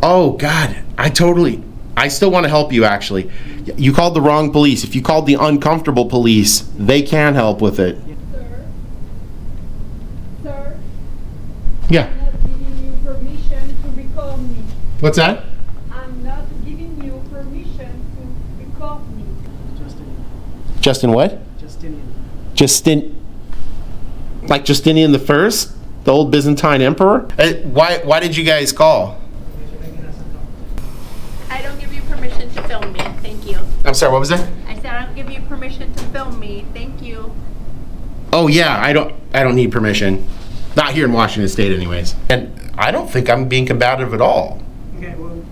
Oh, God. I still want to help you, actually. You called the wrong police. If you called the uncomfortable police, they can help with it. Sir? Yeah. I'm not giving you permission to record me. What's that? I'm not giving you permission to record me. Justin what? Like Justinian the First? The old Byzantine emperor? Why did you guys call? I don't give you permission to film me. Thank you. I'm sorry, what was that? I said I don't give you permission to film me. Thank you. Oh yeah, I don't need permission. Not here in Washington State anyways. And I don't think I'm being combative at all. Okay, well,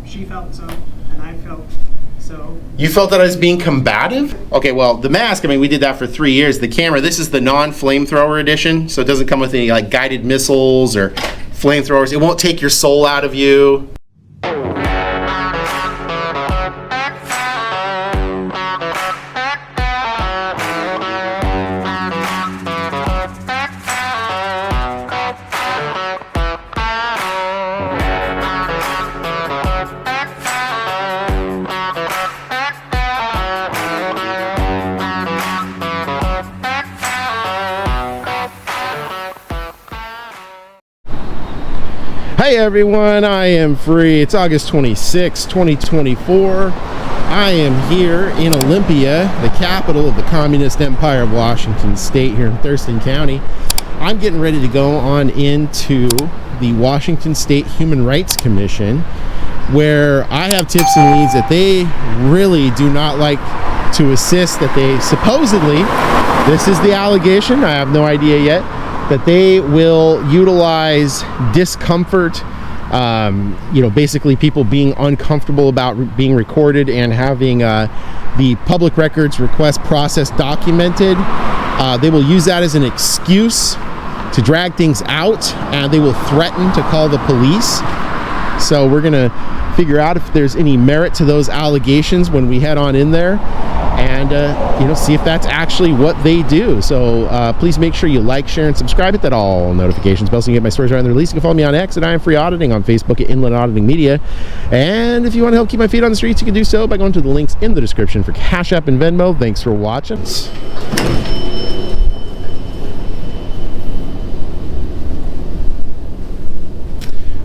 she felt so, and I felt so. You felt that I was being combative? Okay, well, the mask, I mean, we did that for 3 years. The camera, this is the non-flamethrower edition, so it doesn't come with any like guided missiles or flamethrowers. It won't take your soul out of you. Hey everyone, I am free. It's August 26, 2024. I am here in Olympia, the capital of the Communist Empire of Washington State here in Thurston County. I'm getting ready to go on into the Washington State Human Rights Commission, where I have tips and leads that they really do not like to assist, that they supposedly, this is the allegation, I have no idea yet, that they will utilize discomfort, basically people being uncomfortable about being recorded and having the public records request process documented. They will use that as an excuse to drag things out, and they will threaten to call the police. So we're gonna figure out if there's any merit to those allegations when we head on in there, and see if that's actually what they do. So please make sure you like, share, and subscribe. Hit that all notifications bell so you can get my stories around the release. You can follow me on X at I.A.M Free Auditing, on Facebook at Inland Auditing Media. And if you want to help keep my feet on the streets, you can do so by going to the links in the description for Cash App and Venmo. Thanks for watching.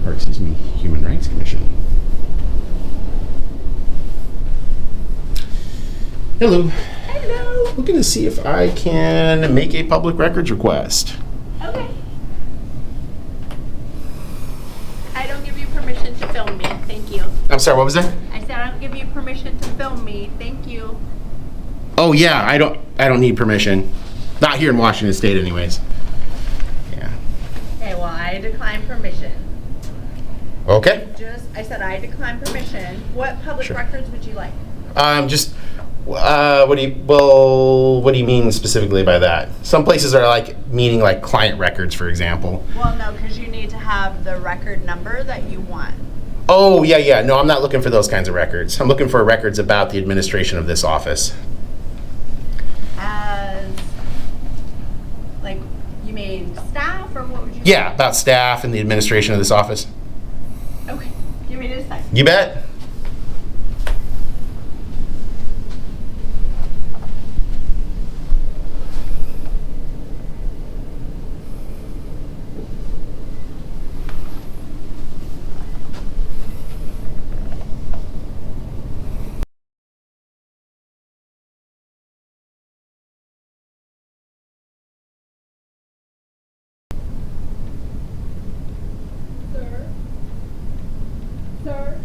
Or excuse me, Human Rights Commission. Hello. Hello. Looking to see if I can make a public records request. Okay. I don't give you permission to film me. Thank you. I'm sorry, what was that? I said I don't give you permission to film me. Thank you. Oh yeah, I don't need permission. Not here in Washington State anyways. Yeah. Okay, well, I decline permission. Okay. I said I decline permission. What public Sure. records would you like? What do you mean specifically by that? Some places are meaning like client records, for example. Well, no, because you need to have the record number that you want. Oh, yeah. No, I'm not looking for those kinds of records. I'm looking for records about the administration of this office. You mean staff, or what would you? Yeah, about staff and the administration of this office. Okay, give me just a second. You bet. Sir?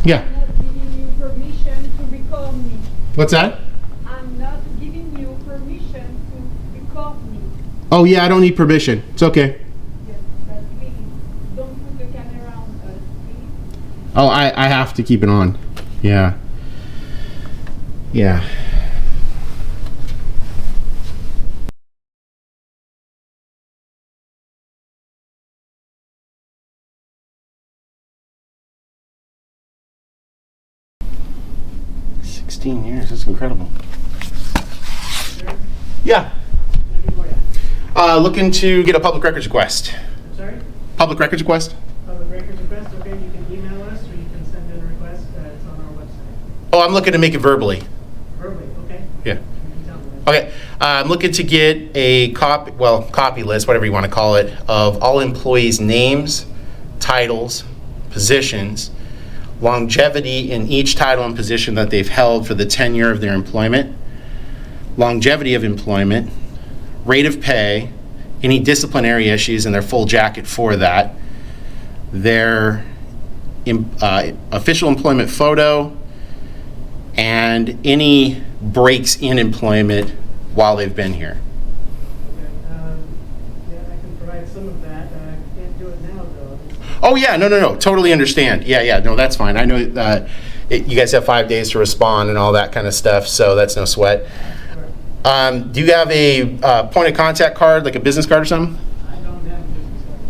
Yeah. I'm not giving you permission to record me. What's that? I'm not giving you permission to record me. Oh yeah, I don't need permission. It's okay. Yes, but please, don't put the camera on us, please. Oh, I have to keep it on. Yeah. Yeah. Years. That's incredible. Yeah. Looking to get a public records request. Sorry? Public records request? Public records request? It's okay, you can email us or you can send in a request. It's on our website. Oh, I'm looking to make it verbally. Verbally, okay? Yeah. You can tell me that. Okay. I'm looking to get a copy list, whatever you want to call it, of all employees' names, titles, positions, longevity in each title and position that they've held for the tenure of their employment, longevity of employment, rate of pay, any disciplinary issues and their full jacket for that, their official employment photo, and any breaks in employment while they've been here. Okay, yeah, I can provide some of that. I can't do it now, though. Oh yeah, no, totally understand. Yeah, no, that's fine. I know you guys have 5 days to respond and all that kind of stuff, so that's no sweat. Sure. Do you have a point of contact card, like a business card or something? I don't have a business card.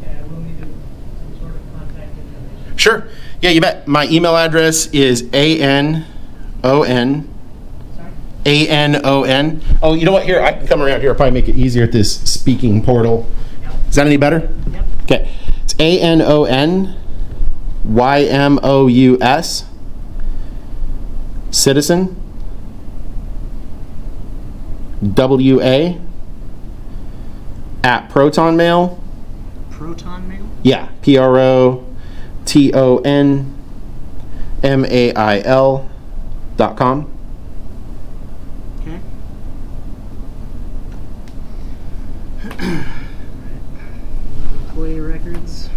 Yeah, we'll need some sort of contact information. Sure. Yeah, you bet. My email address is ANON. Sorry? ANON. Oh, you know what? Here, I can come around here. I'll probably make it easier at this speaking portal. Yep. Is that any better? Yep. Okay. It's ANONYMOUS. Citizen. WA. At Proton Mail. Proton mail? Yeah. PROTONMAIL.com. Okay. Employee records.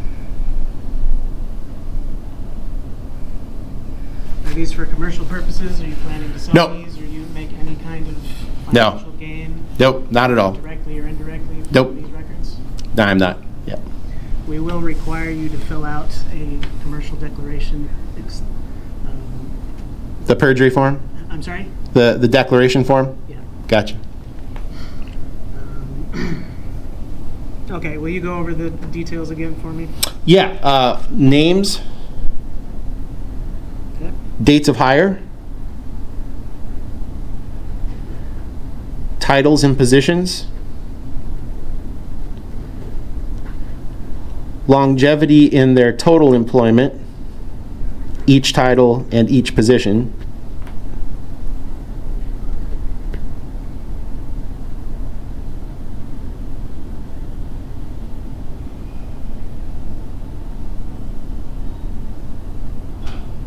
Are these for commercial purposes? Are you planning to sell No. these? Or you make any kind of No. financial gain Nope, not at all. directly or indirectly from Nope. these records? No, I'm not. Yeah. We will require you to fill out a commercial declaration. The perjury form? I'm sorry? The declaration form? Yeah. Gotcha. Okay, will you go over the details again for me? Yeah, names, Okay. dates of hire, titles and positions, longevity in their total employment, each title and each position,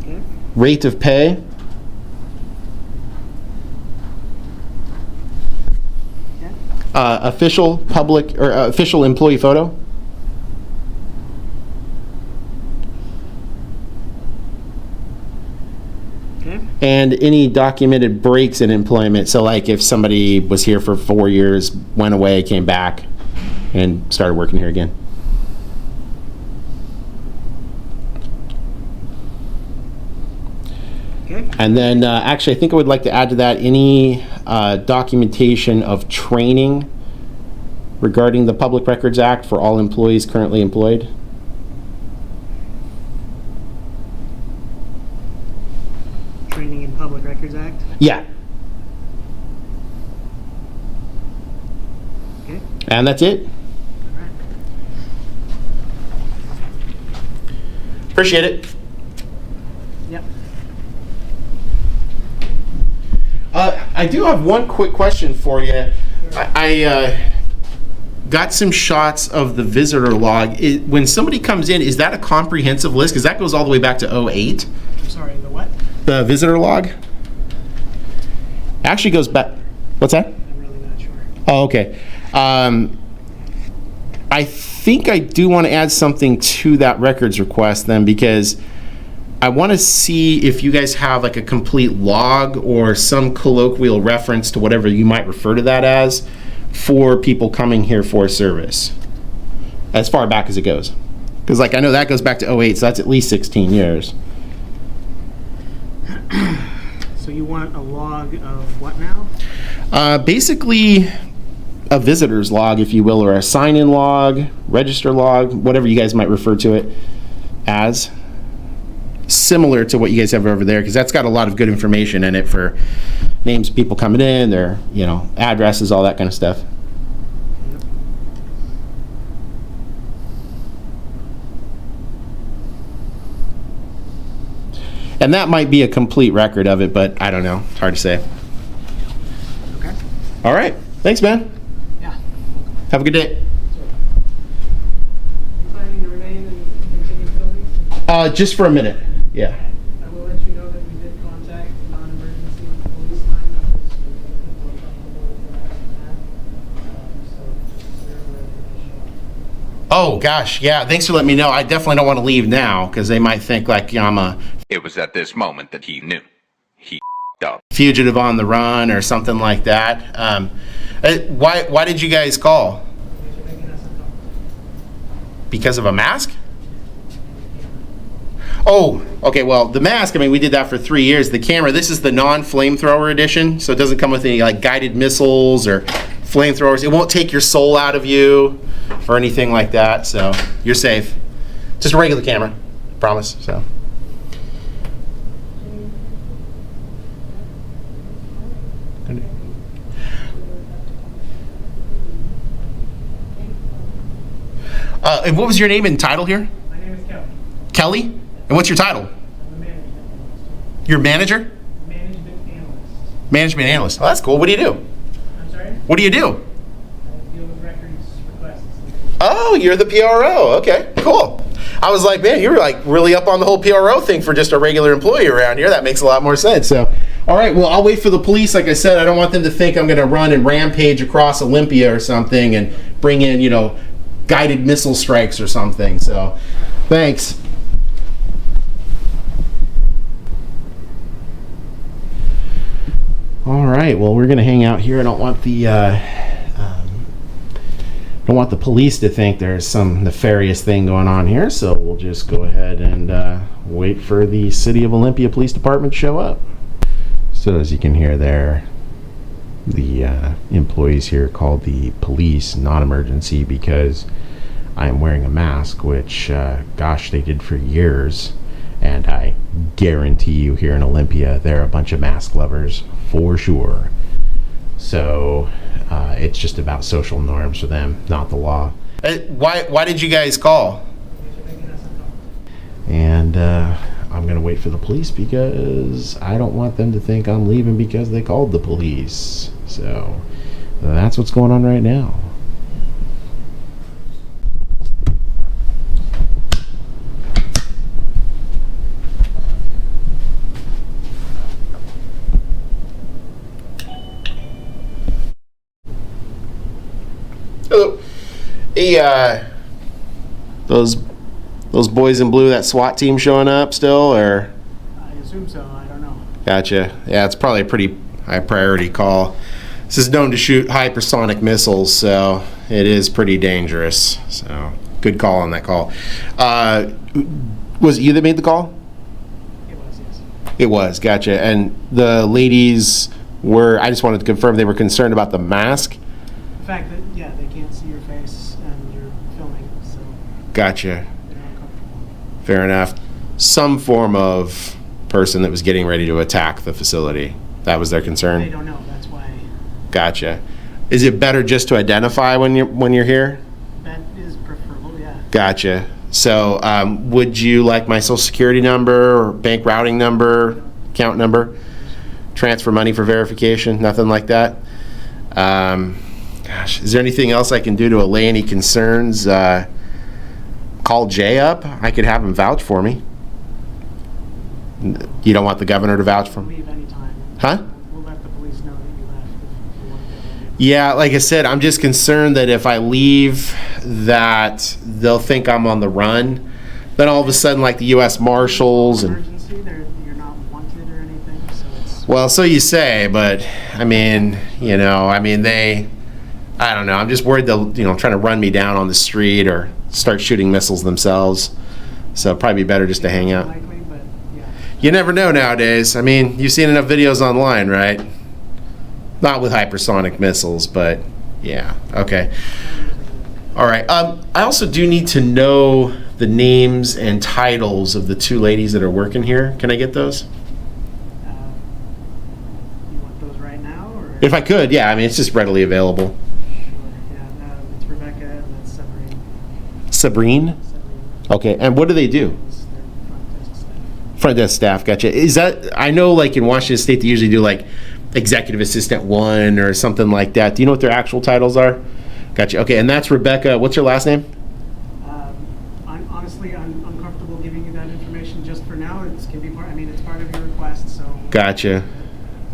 Okay. rate of pay, Okay. official public or official employee photo, Okay. and any documented breaks in employment. So like if somebody was here for 4 years, went away, came back, and started working here again. Okay. And then actually, I think I would like to add to that any documentation of training regarding the Public Records Act for all employees currently employed. Training in Public Records Act. Yeah, Okay. and that's it. All right. Appreciate it. Yep. I do have one quick question for you. I got some shots of the visitor log. When somebody comes in, is that a comprehensive list? Because that goes all the way back to '08. I'm sorry, the what? The visitor log actually goes back. What's that? I'm really not sure. Oh, okay. I think I do want to add something to that records request then, because I want to see if you guys have like a complete log or some colloquial reference to whatever you might refer to that as for people coming here for service, as far back as it goes. Because like I know that goes back to '08, so that's at least 16 years. So you want a log of what now? Basically, a visitor's log, if you will, or a sign-in log, register log, whatever you guys might refer to it as. Similar to what you guys have over there, because that's got a lot of good information in it for names of people coming in, their addresses, all that kind of stuff. And that might be a complete record of it, but I don't know. It's hard to say. Okay. All right. Thanks, man. Yeah. Have a good day. You planning to remain and continue filming? Just for a minute. Yeah. I will let you know that we did contact the non-emergency police line because we were comfortable with that. So they're aware that they show up. Oh, gosh. Yeah. Thanks for letting me know. I definitely don't want to leave now because they might think like I'm a It was at this moment that he knew. He f***ed up. fugitive on the run or something like that. Why did you guys call? Because you're making us uncomfortable. Because of a mask? Oh, okay. Well, the mask, I mean, we did that for 3 years. The camera, this is the non-flamethrower edition, so it doesn't come with any like guided missiles or flamethrowers. It won't take your soul out of you or anything like that, so you're safe. Just a regular camera, promise. So. And what was your name and title here? My name is Kelly. Kelly? And what's your title? I'm a manager. Your manager? Management analyst. Management analyst. Oh, that's cool. What do you do? I'm sorry? What do you do? I deal with records requests. Oh, you're the PRO. Okay, cool. I was like, man, you were like really up on the whole PRO thing for just a regular employee around here. That makes a lot more sense. So, all right, well, I'll wait for the police. Like I said, I don't want them to think I'm going to run and rampage across Olympia or something and bring in, guided missile strikes or something. So, thanks. All right, well, we're going to hang out here. I don't want the police to think there's some nefarious thing going on here, so we'll just go ahead and wait for the City of Olympia Police Department to show up. So as you can hear there, the employees here called the police non-emergency because I'm wearing a mask, which, gosh, they did for years. And I guarantee you here in Olympia, they're a bunch of mask lovers for sure. So it's just about social norms for them, not the law. Why did you guys call? And I'm going to wait for the police because I don't want them to think I'm leaving because they called the police. So that's what's going on right now. Hello. Hey, those boys in blue, that SWAT team showing up still, or? I assume so. I don't know. Gotcha. Yeah, it's probably a pretty high priority call. This is known to shoot hypersonic missiles, so it is pretty dangerous. So, good call on that call. Was it you that made the call? It was, yes. It was, gotcha. And the ladies I just wanted to confirm they were concerned about the mask? The fact that, yeah, they can't see your face and you're filming, so Gotcha. they're uncomfortable. Fair enough. Some form of person that was getting ready to attack the facility. That was their concern? They don't know, that's why. Gotcha. Is it better just to identify when you're here? That is preferable, yeah. Gotcha. So, would you like my social security number or bank routing number, account number? Transfer money for verification? Nothing like that? Gosh, is there anything else I can do to allay any concerns? Call Jay up. I could have him vouch for me. You don't want the governor to vouch for me? Leave anytime. Huh? We'll let the police know that you left if you want to get ready. Yeah, like I said, I'm just concerned that if I leave, that they'll think I'm on the run. Then all of a sudden, like the U.S. Marshals and... Emergency, you're not wanted or anything, so it's... Well, so you say, but I mean, I don't know. I'm just worried they'll, trying to run me down on the street or start shooting missiles themselves. So it'd probably be better just to hang out. Likely, but yeah. You never know nowadays. I mean, you've seen enough videos online, right? Not with hypersonic missiles, but yeah. Okay. All right. I also do need to know the names and titles of the two ladies that are working here. Can I get those? You want those right now, or? If I could, yeah. I mean, it's just readily available. Sure, yeah. It's Rebecca and that's Sabrine. Sabrine? Sabrine Okay. And what do they do? is their front desk staff. Front desk staff, gotcha. Is that, I know like in Washington State, they usually do like executive assistant 1 or something like that. Do you know what their actual titles are? Gotcha. Okay, and that's Rebecca. What's her last name? Honestly, I'm comfortable giving you that information just for now. It can be part, I mean, it's part of your request, so. Gotcha.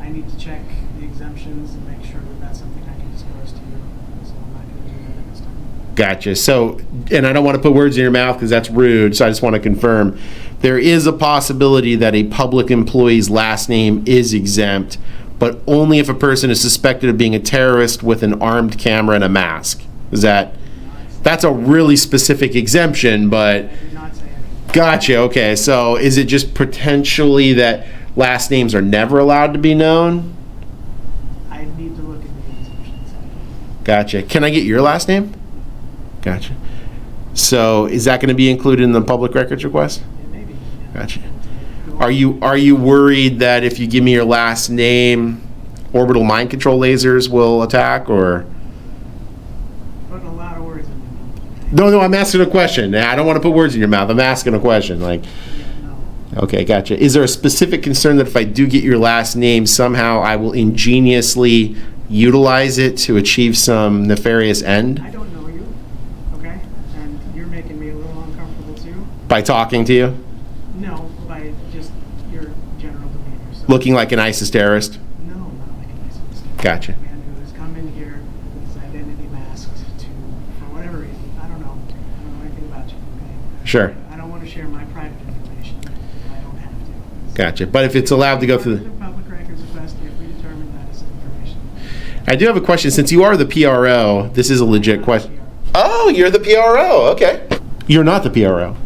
I need to check the exemptions and make sure that that's something I can disclose to you. So I'm not going to do that at this time. Gotcha. So, and I don't want to put words in your mouth because that's rude, so I just want to confirm. There is a possibility that a public employee's last name is exempt, but only if a person is suspected of being a terrorist with an armed camera and a mask. Is that, that's a really specific exemption, but. I did not say anything. Gotcha. Okay. So is it just potentially that last names are never allowed to be known? I need to look at the exemptions. Gotcha. Can I get your last name? Gotcha. So is that going to be included in the public records request? Yeah, maybe. Yeah. Gotcha. Are you worried that if you give me your last name, orbital mind control lasers will attack, or? Putting a lot of words in your mouth. No, I'm asking a question. I don't want to put words in your mouth. I'm asking a question. Like, Yeah, no. okay, gotcha. Is there a specific concern that if I do get your last name, somehow I will ingeniously utilize it to achieve some nefarious end I don't know you, okay? And you're making me a little uncomfortable too. by talking to you, No, by just your general demeanor. So. looking like an ISIS terrorist? No, not like a nice mistake. Gotcha. A man who has come in here with his identity masked to, for whatever reason, I don't know anything about you, okay? Sure. I don't want to share my private information if I don't have to. Gotcha. But if it's allowed to go through The public records request, if we determine that is information. I do have a question. Since you are the PRO, this is a legit question. Oh, you're the PRO. Okay. You're not the PRO.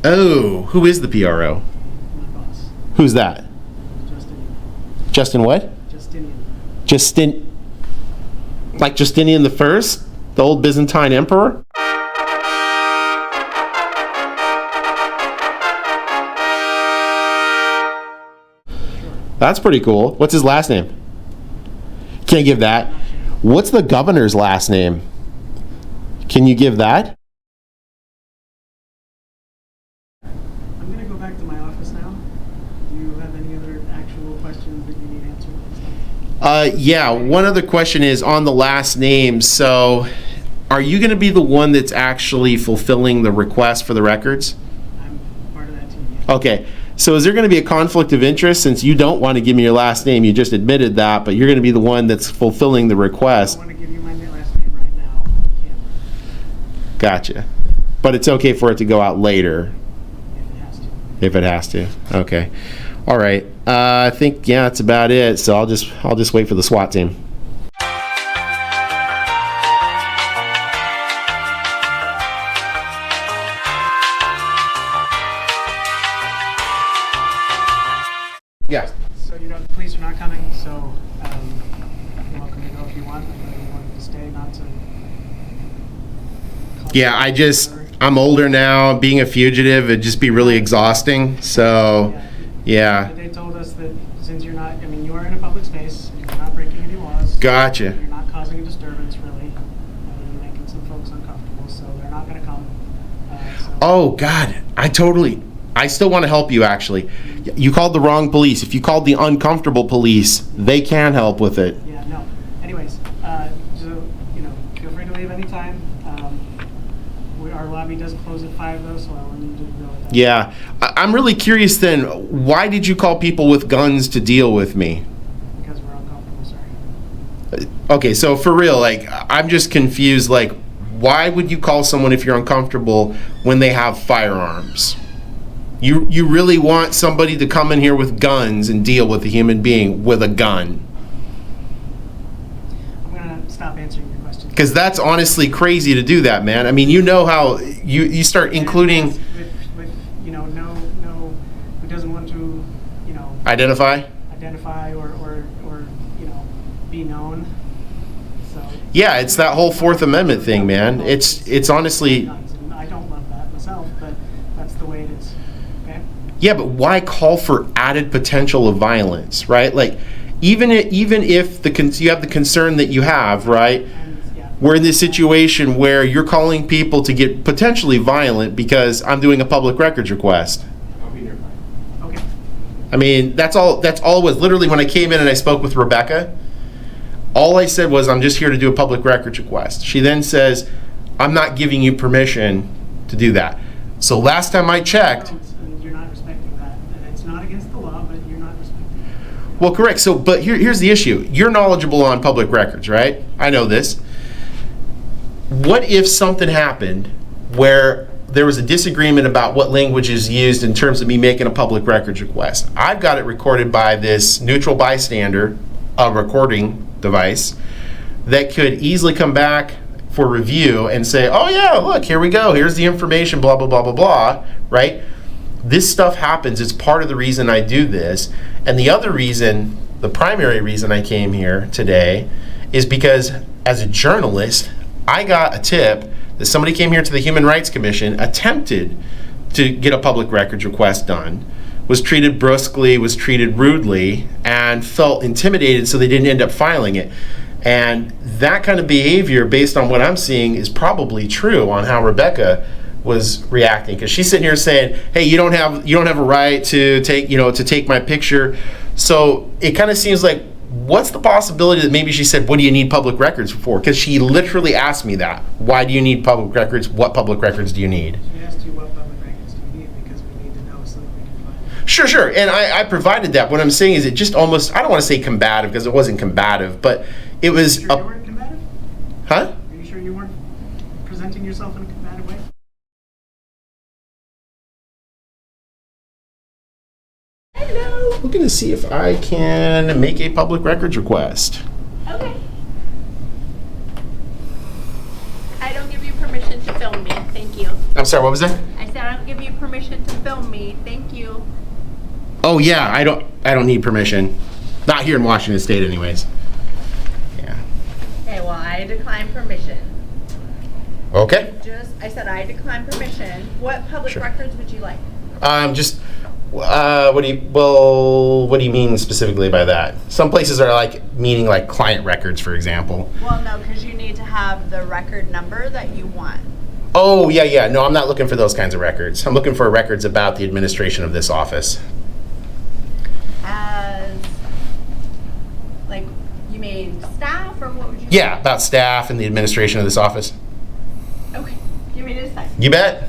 Oh, who is the PRO? My boss, Who's that? Justinian. Justin what? Justinian. Like Justinian the First, the old Byzantine emperor? That's pretty cool. What's his last name? Can't give that. What's the governor's last name? Can you give that? I'm going to go back to my office now. Do you have any other actual questions that you need answered and stuff? Yeah, one other question is on the last name. So, are you going to be the one that's actually fulfilling the request for the records? I'm part of that team. Yeah. Okay. So is there going to be a conflict of interest since you don't want to give me your last name? You just admitted that, but you're going to be the one that's fulfilling the I request. don't want to give you my last name right now on camera Gotcha. But it's okay for it to go out later if it has to. if it has to. Okay. All right. I think yeah, that's about it. So I'll just wait for the SWAT team. Yeah. So you know the police are not coming, so you're welcome to go if you want. I know you wanted to stay, not to. Yeah, I'm older now. Being a fugitive, it'd just be really exhausting. So, yeah. But they told us that since you're not, I mean, you are in a public space, you're not breaking any laws. Gotcha. You're not causing a disturbance, really. You're making some folks uncomfortable, so they're not going to come. So Oh, God. I still want to help you, actually. You called the wrong police. If you called the uncomfortable police, they can help with it. Yeah, no. Anyways, so, you know, feel free to leave anytime. Our lobby does close at 5, though, so I will need to go at that. Yeah. I'm really curious then, why did you call people with guns to deal with me? Because we're uncomfortable, sorry. Okay, so for real, like, I'm just confused. Like, why would you call someone if you're uncomfortable when they have firearms? You really want somebody to come in here with guns and deal with a human being with a gun? I'm going to stop answering your question. Because that's honestly crazy to do that, man. I mean, you know how you start including... With you know, no, who doesn't want to, you know... Identify or you know, be known. So... Yeah, it's that whole Fourth Amendment thing, man. It's honestly... And I don't love that myself, but that's the way it is. Okay? Yeah, but why call for added potential of violence, right? Like, even if you have the concern that you have, right? And, yeah. We're in this situation where you're calling people to get potentially violent because I'm doing a public records request. Okay. I mean, that's all it was. Literally, when I came in and I spoke with Rebecca, all I said was, I'm just here to do a public records request. She then says, I'm not giving you permission to do that. So last time I checked... And you're not respecting that. And it's not against the law, but you're not respecting it. Well, correct. So, but here's the issue. You're knowledgeable on public records, right? I know this. What if something happened where there was a disagreement about what language is used in terms of me making a public records request? I've got it recorded by this neutral bystander, a recording device, that could easily come back for review and say, oh yeah, look, here we go. Here's the information, blah, blah, blah, blah, blah, right? This stuff happens. It's part of the reason I do this. And the other reason, the primary reason I came here today is because as a journalist, I got a tip that somebody came here to the Human Rights Commission, attempted to get a public records request done, was treated brusquely, was treated rudely, and felt intimidated, so they didn't end up filing it. And that kind of behavior, based on what I'm seeing, is probably true on how Rebecca was reacting, because she's sitting here saying, hey, you don't have a right to take my picture. So it kind of seems like, what's the possibility that maybe she said, what do you need public records for? Because she literally asked me that. Why do you need public records? What public records do you need? She asked you what public records do you need, because we need to know so that we can find it. Sure. And I provided that. What I'm saying is, it just almost, I don't want to say combative, because it wasn't combative, but it was... Are you sure you weren't combative? Huh? Are you sure you weren't presenting yourself in a combative way? Hello. Looking to see if I can make a public records request. Okay. I don't give you permission to film me. Thank you. I'm sorry, what was that? I said I don't give you permission to film me. Thank you. Oh yeah, I don't need permission. Not here in Washington State anyways. Yeah. Okay, well, I decline permission. Okay. I said I decline permission. What public Sure. records would you like? What do you mean specifically by that? Some places are meaning client records, for example. Well, no, because you need to have the record number that you want. Oh, yeah. No, I'm not looking for those kinds of records. I'm looking for records about the administration of this office. As, you mean staff, or what would you? Yeah, about staff and the administration of this office. Okay, give me just a second. You bet.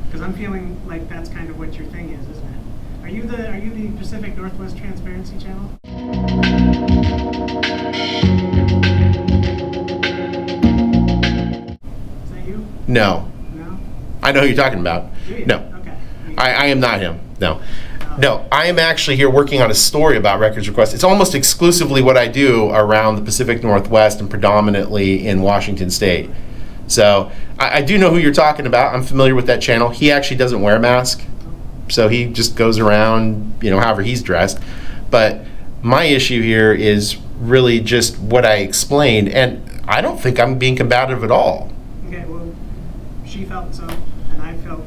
Because I'm feeling like that's kind of what your thing is, isn't it? Are you the Pacific Northwest Transparency Channel? Is that you? No. No? I know who you're talking about. Do you? No. Okay. I am not him. No. No, I am actually here working on a story about records requests. It's almost exclusively what I do around the Pacific Northwest and predominantly in Washington State. So I do know who you're talking about. I'm familiar with that channel. He actually doesn't wear a mask, so he just goes around, however he's dressed. But my issue here is really just what I explained, and I don't think I'm being combative at all. Okay, well, she felt so, and I felt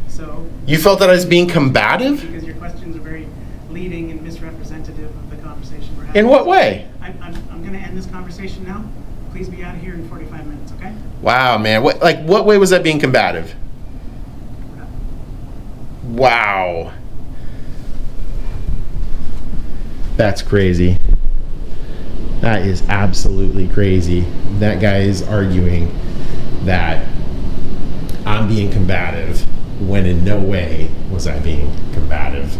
so. You felt that I was being combative? Because your questions are very leading and misrepresentative of the conversation we're having. In what way? I'm going to end this conversation now. Please be out of here in 45 minutes, okay? Wow, man. What way was that being combative? Wow. That's crazy. That is absolutely crazy. That guy is arguing that I'm being combative when in no way was I being combative.